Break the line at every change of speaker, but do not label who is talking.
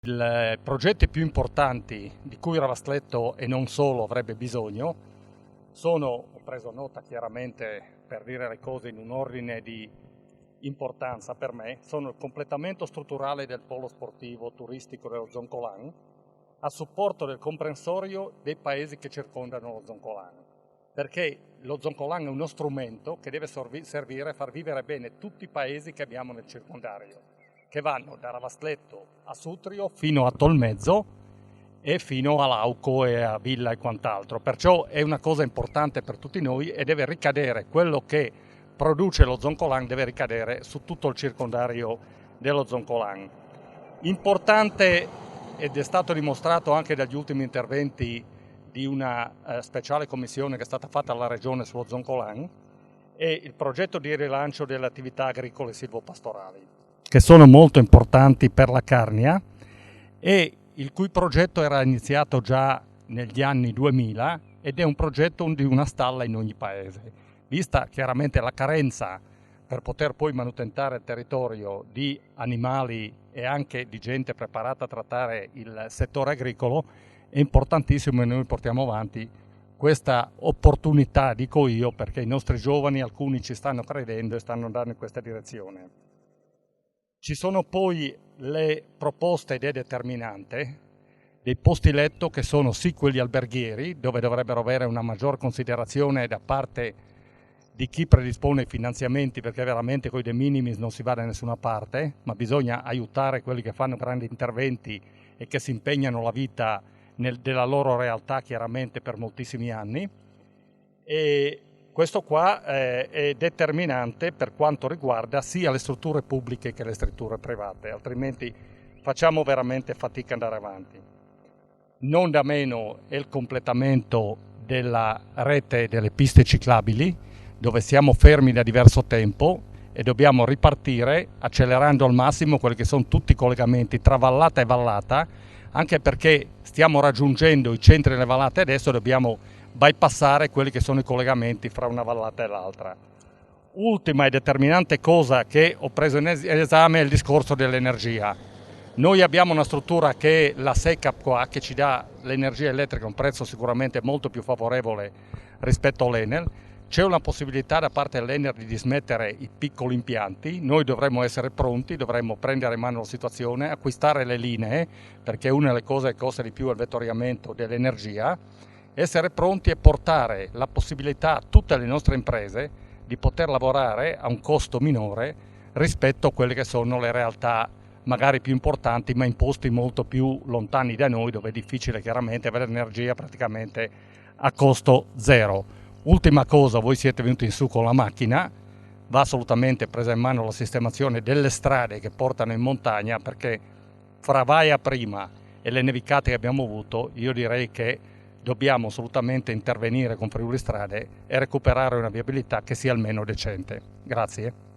I progetti più importanti di cui Ravastletto e non solo avrebbe bisogno sono, ho preso nota chiaramente per dire le cose in un ordine di importanza per me, sono il completamento strutturale del polo sportivo turistico dello Zoncolan a supporto del comprensorio dei paesi che circondano lo Zoncolan, perché lo Zoncolan è uno strumento che deve servire a far vivere bene tutti i paesi che abbiamo nel circondario, che vanno da Ravastletto a Sutrio fino a Tolmezzo e fino a Lauco e a Villa e quant'altro. Perciò è una cosa importante per tutti noi e deve ricadere quello che produce lo Zoncolan, deve ricadere su tutto il circondario dello Zoncolan. Importante, ed è stato dimostrato anche dagli ultimi interventi di una speciale commissione che è stata fatta alla Regione sullo Zoncolan, è il progetto di rilancio delle attività agricole e silvopastorali, che sono molto importanti per la Carnia e il cui progetto era iniziato già negli anni 2000 ed è un progetto di una stalla in ogni paese. Vista chiaramente la carenza per poter poi manutentare il territorio di animali e anche di gente preparata a trattare il settore agricolo, è importantissimo e noi portiamo avanti questa opportunità, dico io, perché i nostri giovani, alcuni ci stanno credendo e stanno andando in questa direzione. Ci sono poi le proposte ed è determinante dei posti letto che sono sì quelli alberghieri, dove dovrebbero avere una maggior considerazione da parte di chi predispone i finanziamenti, perché veramente con i de minimis non si va da nessuna parte, ma bisogna aiutare quelli che fanno grandi interventi e che si impegnano la vita della loro realtà chiaramente per moltissimi anni. E questo qua è determinante per quanto riguarda sia le strutture pubbliche che le strutture private, altrimenti facciamo veramente fatica ad andare avanti. Non da meno è il completamento della rete delle piste ciclabili, dove siamo fermi da diverso tempo e dobbiamo ripartire accelerando al massimo quelli che sono tutti i collegamenti tra vallata e vallata, anche perché stiamo raggiungendo i centri delle vallate adesso, dobbiamo bypassare quelli che sono i collegamenti fra una vallata e l'altra. Ultima e determinante cosa che ho preso in esame è il discorso dell'energia. Noi abbiamo una struttura che è la SECAP qua, che ci dà l'energia elettrica a un prezzo sicuramente molto più favorevole rispetto all'Enel. C'è una possibilità da parte dell'Enel di dismettere i piccoli impianti, noi dovremmo essere pronti, dovremmo prendere in mano la situazione, acquistare le linee, perché una delle cose che costa di più è il vettoriamento dell'energia, essere pronti e portare la possibilità a tutte le nostre imprese di poter lavorare a un costo minore rispetto a quelle che sono le realtà magari più importanti, ma in posti molto più lontani da noi, dove è difficile chiaramente avere energia praticamente a costo zero. Ultima cosa, voi siete venuti in su con la macchina, va assolutamente presa in mano la sistemazione delle strade che portano in montagna, perché fra Vaia prima e le nevicate che abbiamo avuto, io direi che dobbiamo assolutamente intervenire con Friuli Strade e recuperare una viabilità che sia almeno decente. Grazie.